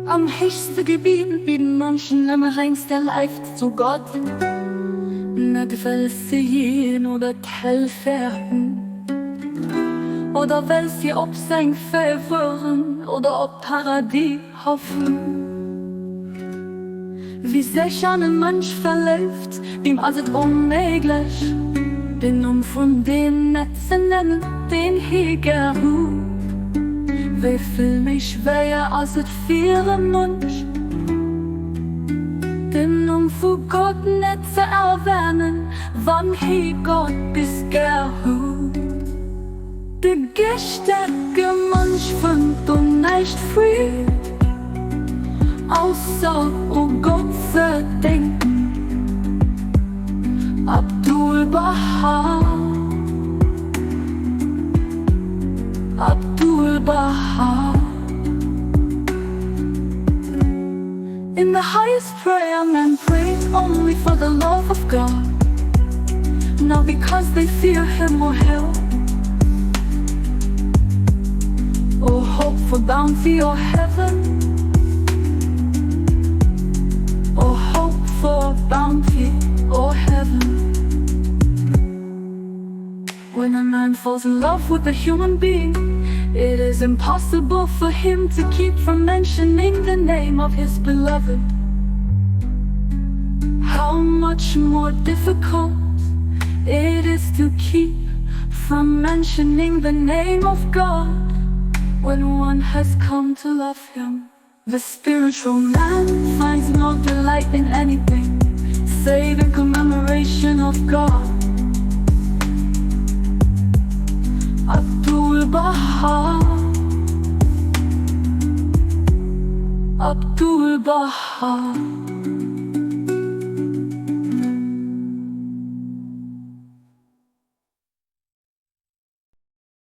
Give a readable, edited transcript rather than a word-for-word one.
Am höchsten Gebiet bieten Menschen am längsten leicht zu Gott. Nicht weil sie jeden oder helfen, oder weil sie ob sein verwirren oder ob Paradies hoffen. Wie sich ein Mensch verläuft, dem alles unmöglich, den von den Netzen nennen, den Heger. Wie viel mich schwer als es für ein Mensch, den für Gott nicht zu erwähnen, wann he Gott bis gehut. Der gestärkte Mensch findet und nicht frei, außer Gott verdenken. Abdul Baha, Abdul Baha. In the highest prayer, man prayed only for the love of God, not because they fear him or hell, or hope for bounty or heaven, or hope for bounty or heaven. When a man falls in love with a human being, it is impossible for him to keep from mentioning the name of his beloved. How much more difficult it is to keep from mentioning the name of God when one has come to love him. The spiritual man finds no delight in anything save in commemoration of God. Abdul Baha, Abdul Baha.